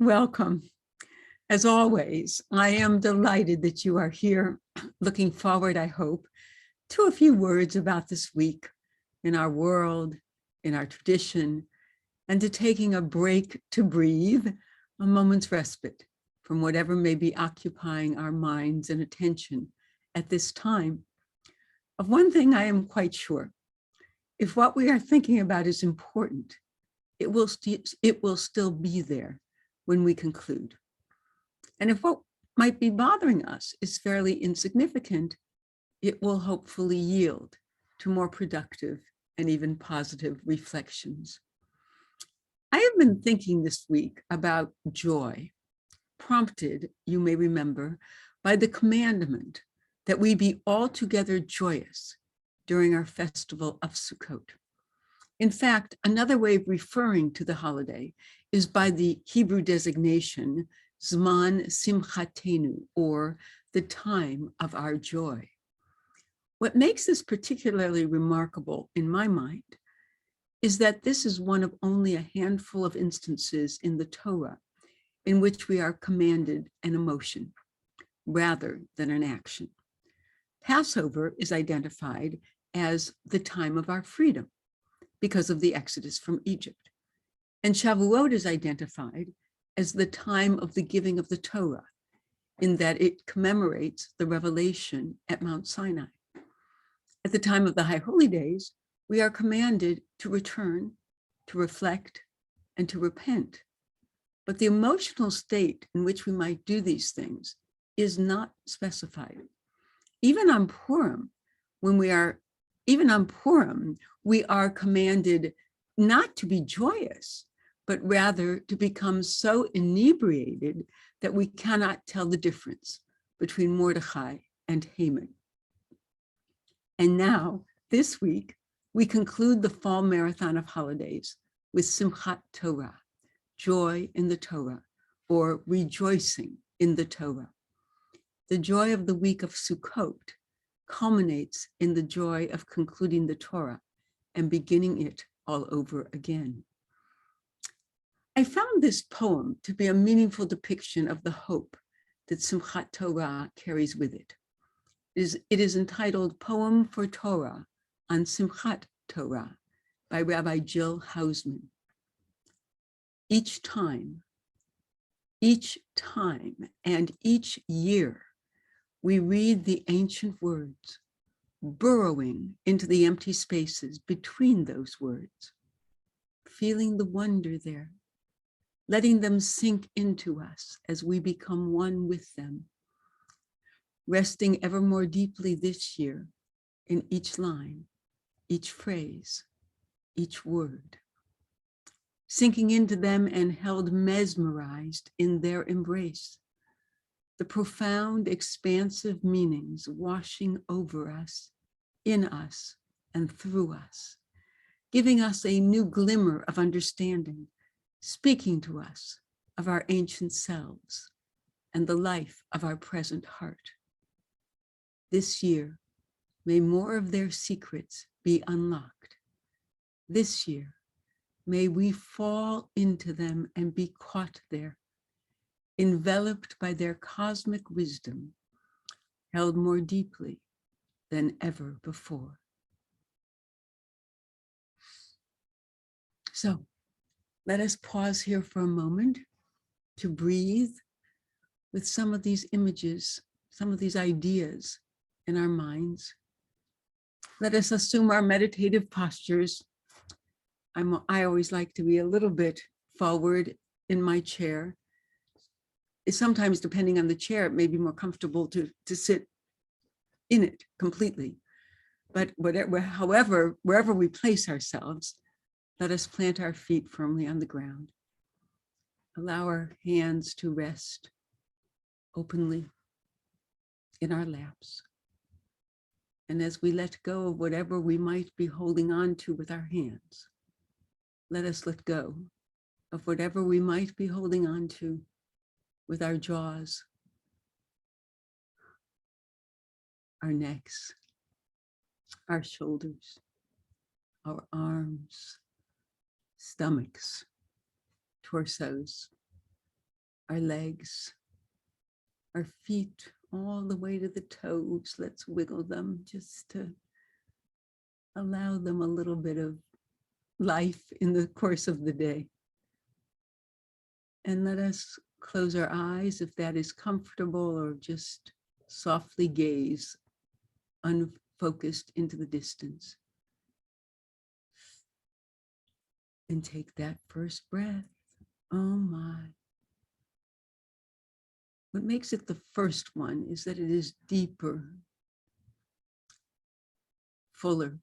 Welcome. As always, I am delighted that you are here. Looking forward, I hope, to a few words about this week in our world, in our tradition, and to taking a break to breathe, a moment's respite from whatever may be occupying our minds and attention at this time. Of one thing I am quite sure, if what we are thinking about is important, it will still be there when we conclude. And if what might be bothering us is fairly insignificant, it will hopefully yield to more productive and even positive reflections. I have been thinking this week about joy, prompted, you may remember, by the commandment that we be altogether joyous during our festival of Sukkot. In fact, another way of referring to the holiday is by the Hebrew designation Zman Simchatenu, or the time of our joy. What makes this particularly remarkable in my mind is that this is one of only a handful of instances in the Torah in which we are commanded an emotion rather than an action. Passover is identified as the time of our freedom because of the Exodus from Egypt. And Shavuot is identified as the time of the giving of the Torah, in that it commemorates the revelation at Mount Sinai. At the time of the High Holy Days, we are commanded to return, to reflect, and to repent. But the emotional state in which we might do these things is not specified. Even on Purim, we are commanded not to be joyous, but rather to become so inebriated that we cannot tell the difference between Mordechai and Haman. And now, this week, we conclude the fall marathon of holidays with Simchat Torah, joy in the Torah, or rejoicing in the Torah. The joy of the week of Sukkot culminates in the joy of concluding the Torah and beginning it all over again. I found this poem to be a meaningful depiction of the hope that Simchat Torah carries with it. It is entitled Poem for Torah on Simchat Torah by Rabbi Jill Hausman. Each time and each year, we read the ancient words, burrowing into the empty spaces between those words, feeling the wonder there, letting them sink into us as we become one with them, resting ever more deeply this year in each line, each phrase, each word, sinking into them and held mesmerized in their embrace, the profound, expansive meanings washing over us, in us, and through us, giving us a new glimmer of understanding, speaking to us of our ancient selves and the life of our present heart. This year, may more of their secrets be unlocked. This year, may we fall into them and be caught there, enveloped by their cosmic wisdom, held more deeply than ever before. So let us pause here for a moment to breathe with some of these images, some of these ideas in our minds. Let us assume our meditative postures. I always like to be a little bit forward in my chair. Sometimes, depending on the chair, it may be more comfortable to sit in it completely. But wherever we place ourselves, let us plant our feet firmly on the ground. Allow our hands to rest openly in our laps. And as we let go of whatever we might be holding on to with our hands, let us let go of whatever we might be holding on to with our jaws, our necks, our shoulders, our arms, stomachs, torsos, our legs, our feet, all the way to the toes. Let's wiggle them just to allow them a little bit of life in the course of the day. And let us close our eyes if that is comfortable, or just softly gaze unfocused into the distance. And take that first breath. Oh my. What makes it the first one is that it is deeper, fuller,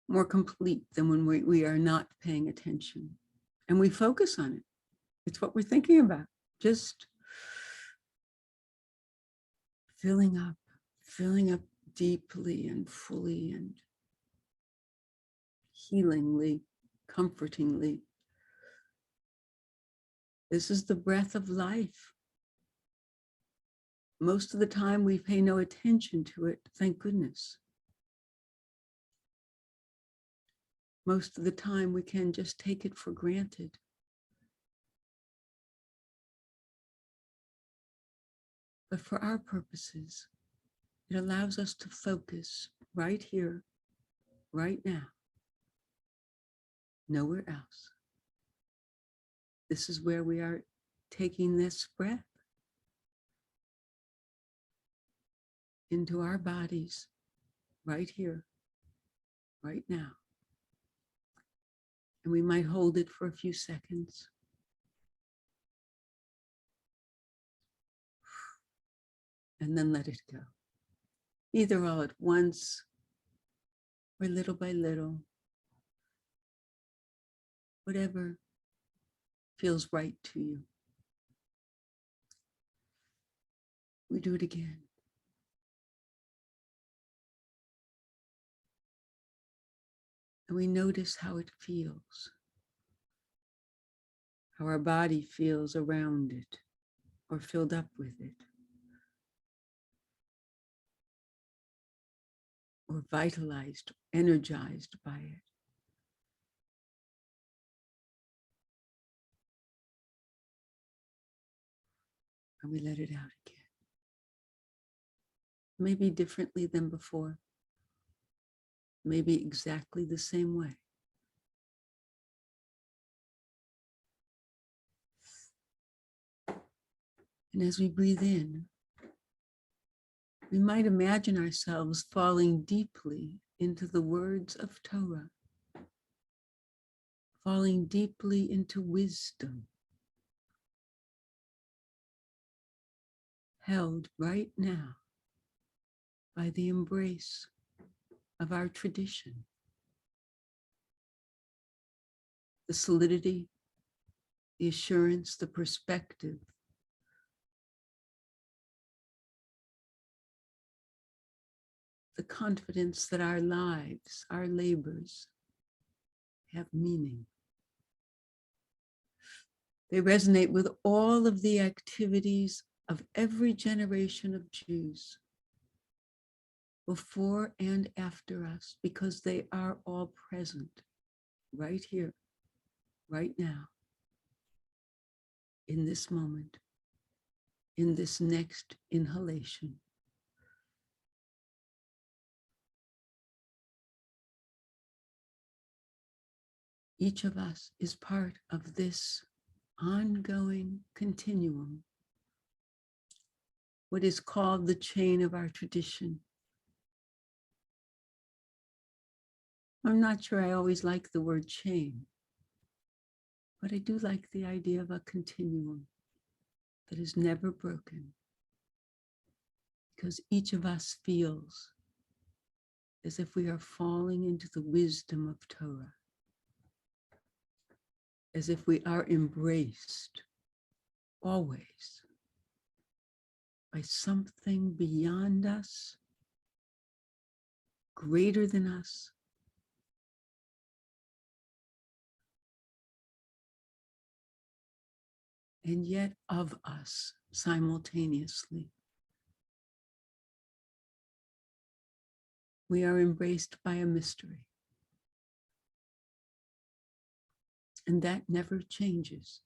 more complete than when we are not paying attention. And we focus on it. It's what we're thinking about. Just filling up deeply and fully and healingly, comfortingly. This is the breath of life. Most of the time we pay no attention to it, thank goodness. Most of the time we can just take it for granted. But for our purposes, it allows us to focus right here, right now, nowhere else. This is where we are taking this breath into our bodies, right here, right now. And we might hold it for a few seconds. And then let it go. Either all at once or little by little. Whatever feels right to you. We do it again. And we notice how it feels. How our body feels around it or filled up with it. Or vitalized, energized by it. And we let it out again. Maybe differently than before. Maybe exactly the same way. And as we breathe in, we might imagine ourselves falling deeply into the words of Torah, falling deeply into wisdom, held right now by the embrace of our tradition, the solidity, the assurance, the perspective, the confidence that our lives, our labors have meaning. They resonate with all of the activities of every generation of Jews, before and after us, because they are all present right here, right now, in this moment, in this next inhalation. Each of us is part of this ongoing continuum, what is called the chain of our tradition. I'm not sure I always like the word chain, but I do like the idea of a continuum that is never broken, because each of us feels as if we are falling into the wisdom of Torah, as if we are embraced always by something beyond us, greater than us, and yet of us simultaneously. We are embraced by a mystery, and that never changes.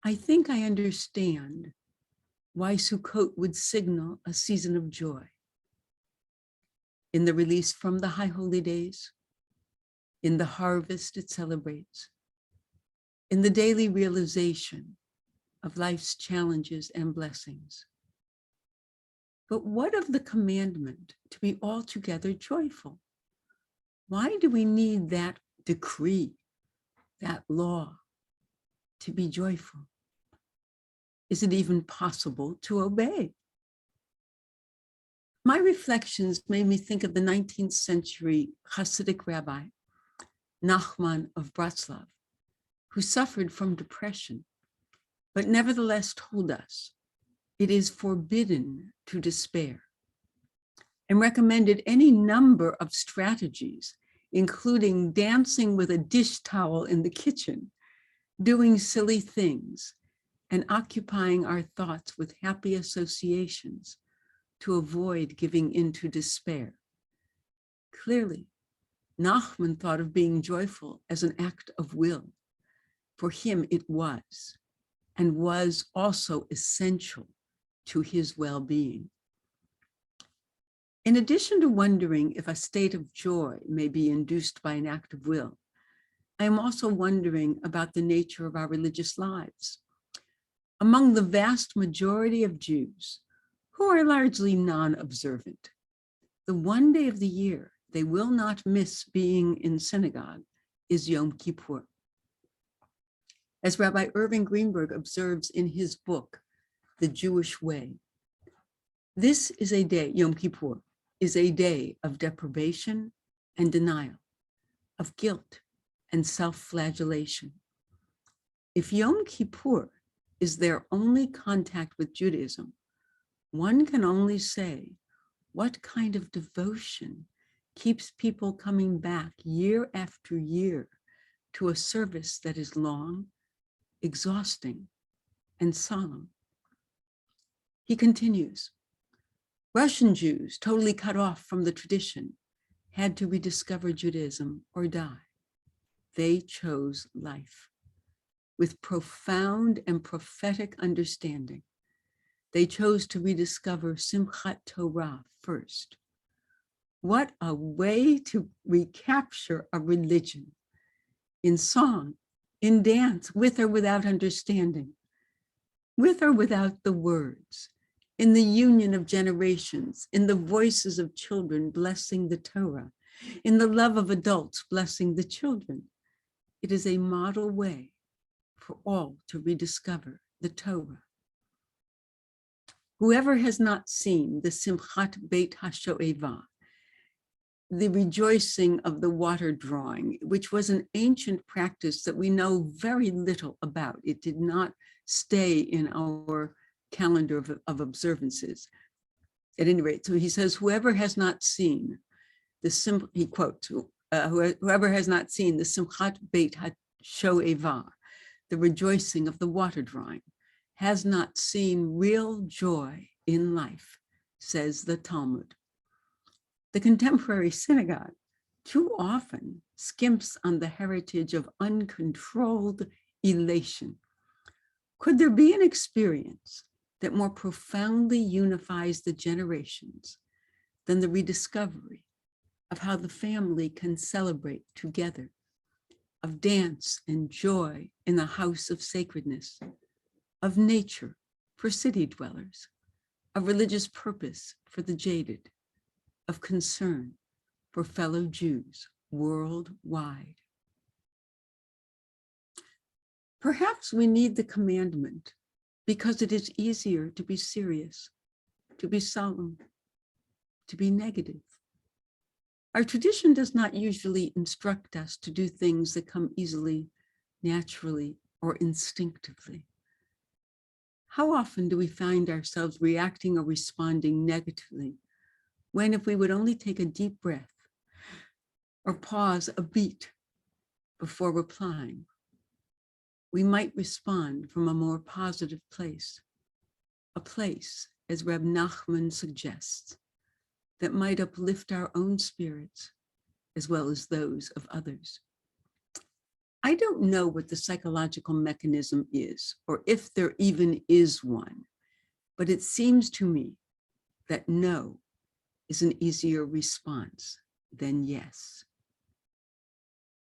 I think I understand why Sukkot would signal a season of joy. In the release from the high holy days, in the harvest it celebrates, in the daily realization of life's challenges and blessings. But what of the commandment to be altogether joyful? Why do we need that decree, that law, to be joyful? Is it even possible to obey? My reflections made me think of the 19th century Hasidic rabbi, Nachman of Bratslav, who suffered from depression, but nevertheless told us it is forbidden to despair, and recommended any number of strategies, including dancing with a dish towel in the kitchen, doing silly things, and occupying our thoughts with happy associations to avoid giving into despair. Clearly, Nachman thought of being joyful as an act of will. For him, it was, and was also essential to his well-being. In addition to wondering if a state of joy may be induced by an act of will, I am also wondering about the nature of our religious lives. Among the vast majority of Jews, who are largely non-observant, the one day of the year they will not miss being in synagogue is Yom Kippur. As Rabbi Irving Greenberg observes in his book, The Jewish Way, this is a day, Yom Kippur, is a day of deprivation and denial, of guilt and self-flagellation. If Yom Kippur is their only contact with Judaism, one can only say, what kind of devotion keeps people coming back year after year to a service that is long, exhausting, and solemn? He continues, Russian Jews, totally cut off from the tradition, had to rediscover Judaism or die. They chose life. With profound and prophetic understanding, they chose to rediscover Simchat Torah first. What a way to recapture a religion in song, in dance, with or without understanding, with or without the words, in the union of generations, in the voices of children blessing the Torah, in the love of adults blessing the children. It is a model way for all to rediscover the Torah. Whoever has not seen the Simchat Beit HaShoeva, the rejoicing of the water drawing, which was an ancient practice that we know very little about. It did not stay in our calendar of observances. At any rate, so he says, whoever has not seen the he quotes, whoever has not seen the Simchat Beit HaShoeva, the rejoicing of the water drawing, has not seen real joy in life, says the Talmud. The contemporary synagogue too often skimps on the heritage of uncontrolled elation. Could there be an experience that more profoundly unifies the generations than the rediscovery of how the family can celebrate together, of dance and joy in the house of sacredness, of nature for city dwellers, of religious purpose for the jaded, of concern for fellow Jews worldwide? Perhaps we need the commandment because it is easier to be serious, to be solemn, to be negative. Our tradition does not usually instruct us to do things that come easily, naturally, or instinctively. How often do we find ourselves reacting or responding negatively when, if we would only take a deep breath or pause a beat before replying, we might respond from a more positive place, a place, as Reb Nachman suggests, that might uplift our own spirits as well as those of others. I don't know what the psychological mechanism is, or if there even is one, but it seems to me that no is an easier response than yes.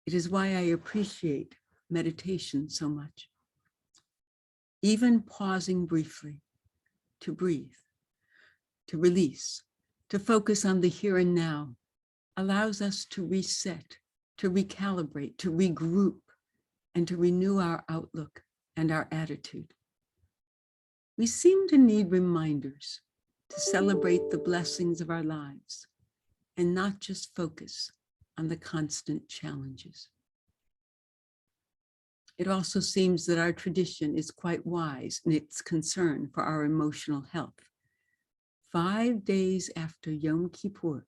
It is why I appreciate meditation so much. Even pausing briefly to breathe, to release, to focus on the here and now allows us to reset, to recalibrate, to regroup, and to renew our outlook and our attitude. We seem to need reminders to celebrate the blessings of our lives and not just focus on the constant challenges. It also seems that our tradition is quite wise in its concern for our emotional health. 5 days after Yom Kippur,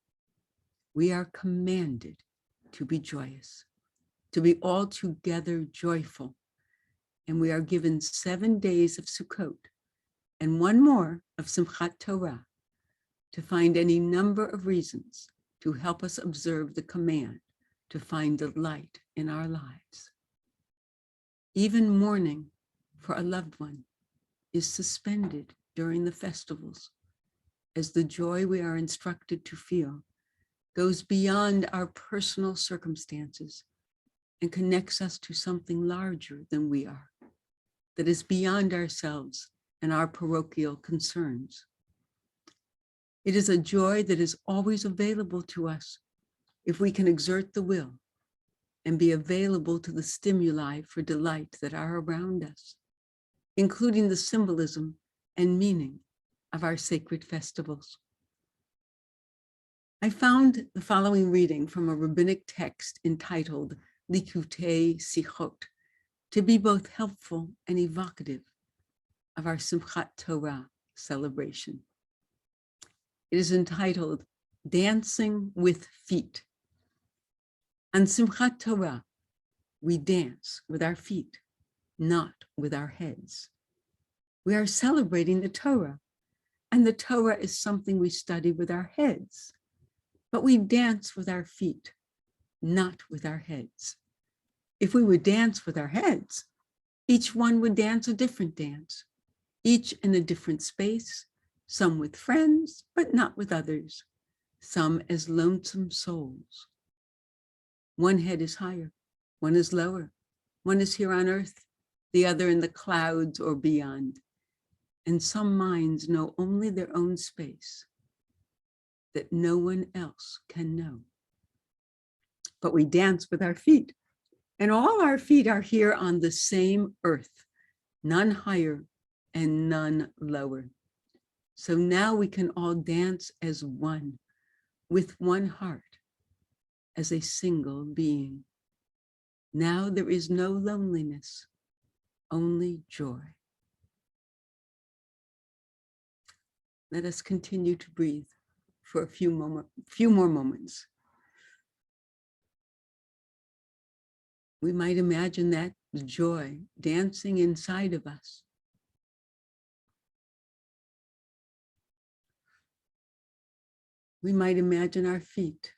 we are commanded to be joyous, to be altogether joyful. And we are given 7 days of Sukkot and one more of Simchat Torah to find any number of reasons to help us observe the command to find delight in our lives. Even mourning for a loved one is suspended during the festivals, as the joy we are instructed to feel goes beyond our personal circumstances and connects us to something larger than we are, that is beyond ourselves and our parochial concerns. It is a joy that is always available to us if we can exert the will and be available to the stimuli for delight that are around us, including the symbolism and meaning of our sacred festivals. I found the following reading from a rabbinic text entitled Likutei Sichot to be both helpful and evocative of our Simchat Torah celebration. It is entitled Dancing with Feet. On Simchat Torah, we dance with our feet, not with our heads. We are celebrating the Torah, and the Torah is something we study with our heads, but we dance with our feet, not with our heads. If we would dance with our heads, each one would dance a different dance, each in a different space, some with friends, but not with others, some as lonesome souls. One head is higher, one is lower, one is here on earth, the other in the clouds or beyond. And some minds know only their own space that no one else can know. But we dance with our feet, and all our feet are here on the same earth, none higher and none lower. So now we can all dance as one, with one heart, as a single being. Now there is no loneliness, only joy. Let us continue to breathe for a few more moments. We might imagine that joy dancing inside of us. We might imagine our feet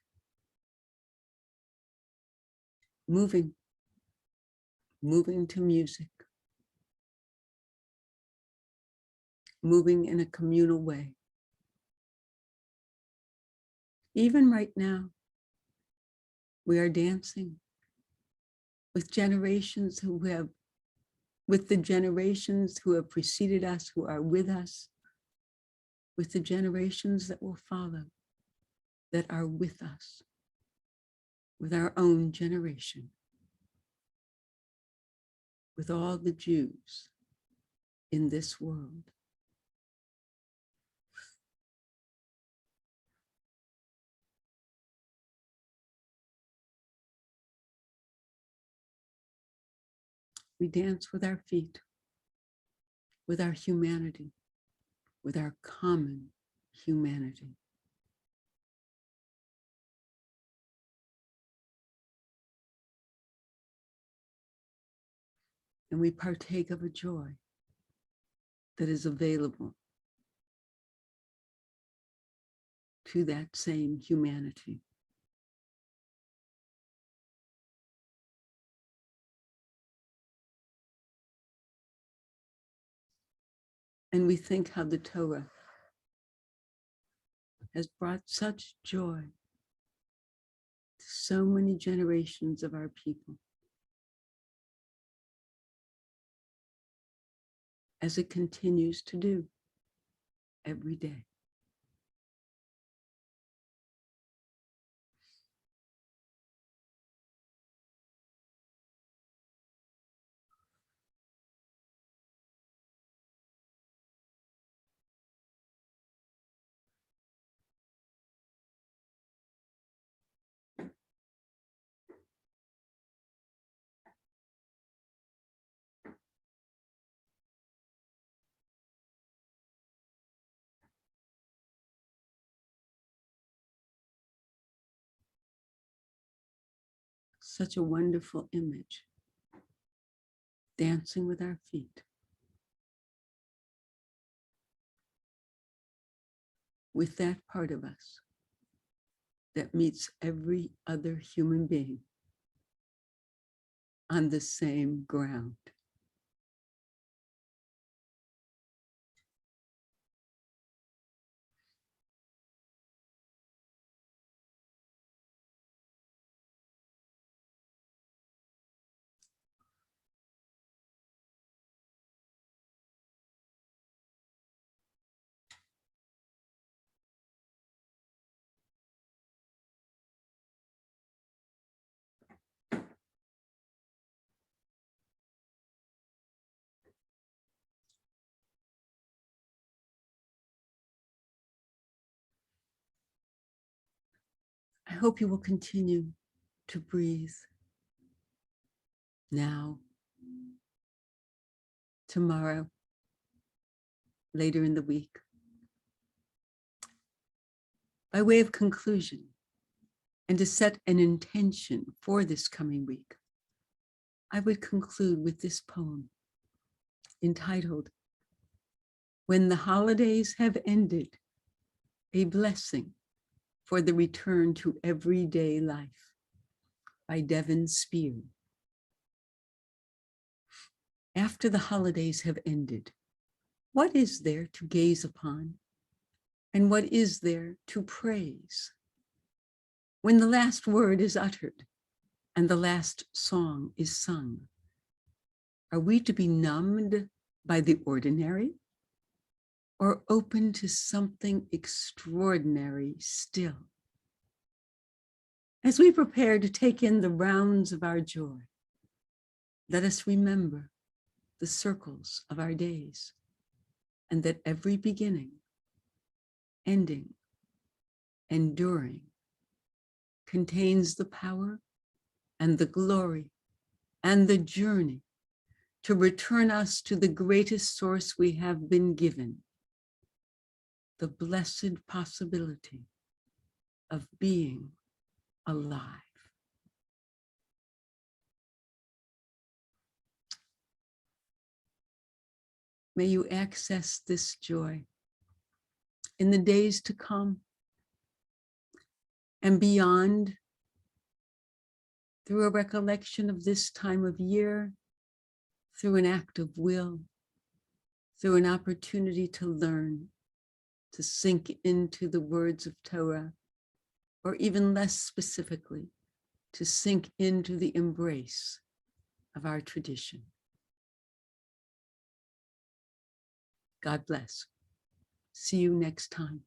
moving to music, moving in a communal way. Even right now, we are dancing with the generations who have preceded us, who are with us, with the generations that will follow, that are with us, with our own generation, with all the Jews in this world. We dance with our feet, with our humanity, with our common humanity. And we partake of a joy that is available to that same humanity. And we think how the Torah has brought such joy to so many generations of our people, as it continues to do every day. Such a wonderful image, dancing with our feet, with that part of us that meets every other human being on the same ground. I hope you will continue to breathe now, tomorrow, later in the week. By way of conclusion, and to set an intention for this coming week, I would conclude with this poem entitled, "When the Holidays Have Ended, a Blessing for the Return to Everyday Life," by Devon Spear. After the holidays have ended, what is there to gaze upon? And what is there to praise? When the last word is uttered and the last song is sung, are we to be numbed by the ordinary or open to something extraordinary still? As we prepare to take in the rounds of our joy, let us remember the circles of our days, and that every beginning, ending, enduring contains the power and the glory and the journey to return us to the greatest source we have been given, the blessed possibility of being alive. May you access this joy in the days to come and beyond, through a recollection of this time of year, through an act of will, through an opportunity to learn, to sink into the words of Torah, or even less specifically, to sink into the embrace of our tradition. God bless. See you next time.